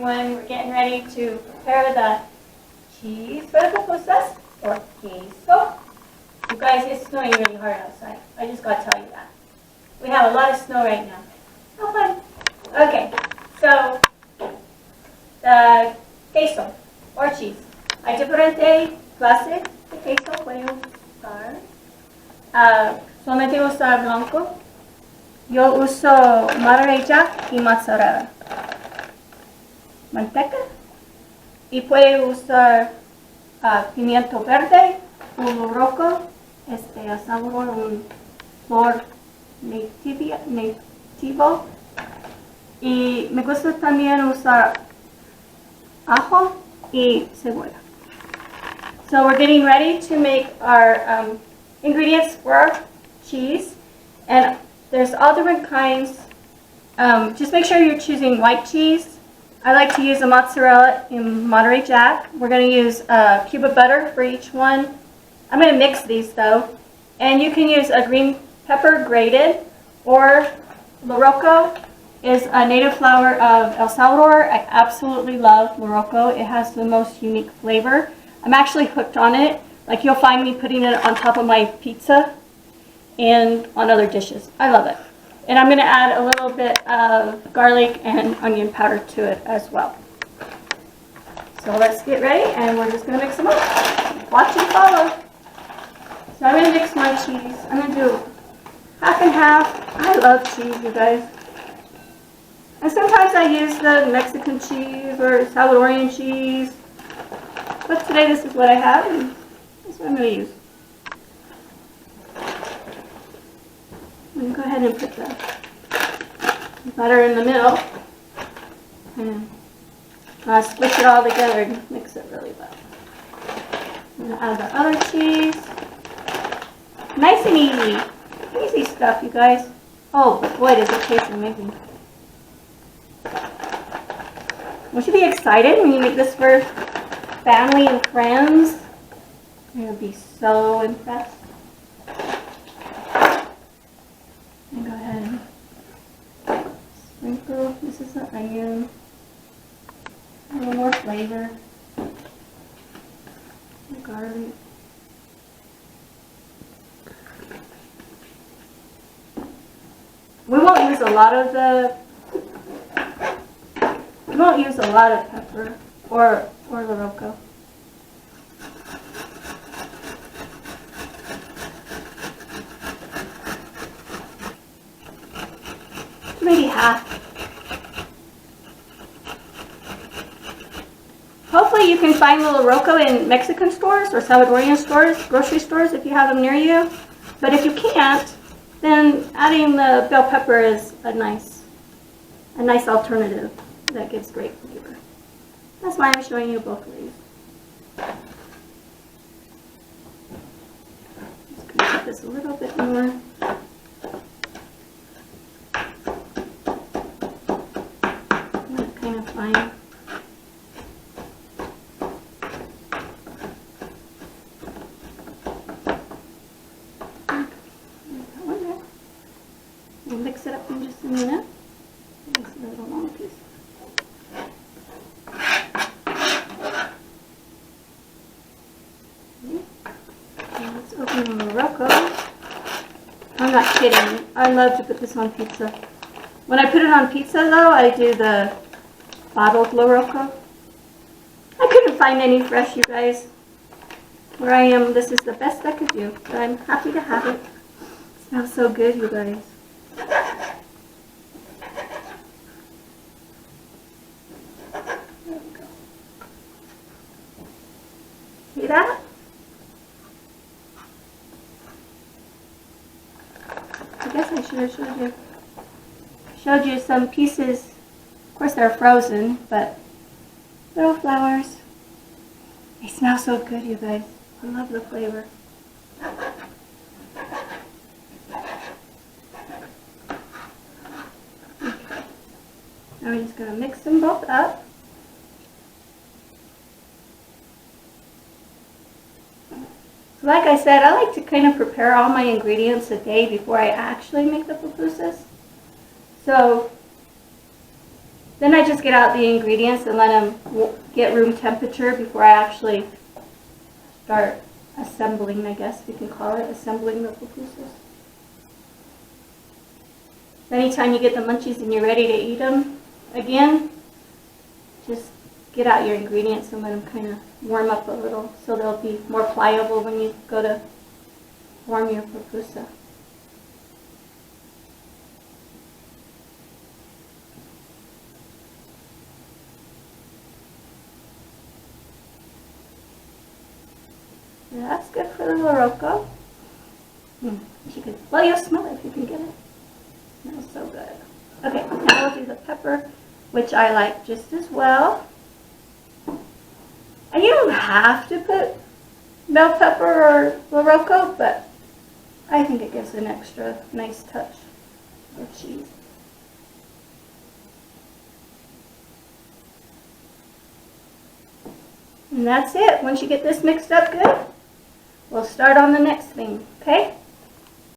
everyone. We're getting ready to prepare the cheese for the pupusas, or queso. You guys, it's snowing really hard outside. I just got to tell you that. We have a lot of snow right now. How fun. Okay, so the queso, or cheese. Hay diferentes clases de queso. Pueden usar. Solamente usar blanco. Yo uso Jack y mozzarella. Manteca. Y puede usar pimiento verde, un LOROCO, sabor, un flor nativo. Y me gusta también usar ajo y cebolla. So we're getting ready to make our ingredients for cheese. And there's all different kinds. Just make sure you're choosing white cheese. I like to use a mozzarella in Monterey Jack. We're going to use a cube of butter for each one. I'm going to mix these though. And you can use a green pepper grated, or LOROCO is a native flower of El Salvador. I absolutely love LOROCO. It has the most unique flavor. I'm actually hooked on it. Like, you'll find me putting it on top of my pizza and on other dishes. I love it. And I'm going to add a little bit of garlic and onion powder to it as well. So let's get ready, and we're just going to mix them up. Watch and follow. So I'm going to mix my cheese. I'm going to do half and half. I love cheese, you guys. And sometimes I use the Mexican cheese or Salvadorian cheese. But today this is what I have, and that's what I'm going to use. I'm going to go ahead and put the butter in the middle and squish it all together and mix it really well. I'm going to add the other cheese. Nice and easy. Easy stuff, you guys. Oh boy, does it taste amazing. Won't you be excited when you make this for family and friends? You're going to be so impressed. And go ahead and sprinkle. This is the onion. A little more flavor. The garlic. We won't use a lot of pepper or LOROCO. Maybe half. Hopefully you can find LOROCO in Mexican stores or Salvadorian stores, grocery stores if you have them near you. But if you can't, then adding the bell pepper is a nice alternative that gives great flavor. That's why I'm showing you both ways. Just going to put this a little bit more. Kind of fine. We'll mix it up in just a minute. This is a little long piece. And let's open the LOROCO. I'm not kidding. I love to put this on pizza. When I put it on pizza, though, I do the bottled LOROCO. I couldn't find any fresh, you guys. Where I am, this is the best I could do. But I'm happy to have it. It smells so good, you guys. There we go. See that? I guess I should have showed you some pieces. Of course they're frozen, but little flowers. They smell so good, you guys. I love the flavor. Okay. Now we're just going to mix them both up. So like I said, I like to kind of prepare all my ingredients a day before I actually make the pupusas. So Then I just get out the ingredients and let them get room temperature before I actually start assembling, I guess we can call it, assembling the pupusas. Anytime you get the munchies and you're ready to eat them again, just get out your ingredients and let them kind of warm up a little so they'll be more pliable when you go to form your pupusa. That's good for the LOROCO. Well, you'll smell it if you can get it. Smells so good. Okay, now we'll do the pepper, which I like just as well. And you don't have to put bell pepper or LOROCO, but I think it gives an extra nice touch of cheese. And that's it. Once you get this mixed up good, we'll start on the next thing, okay?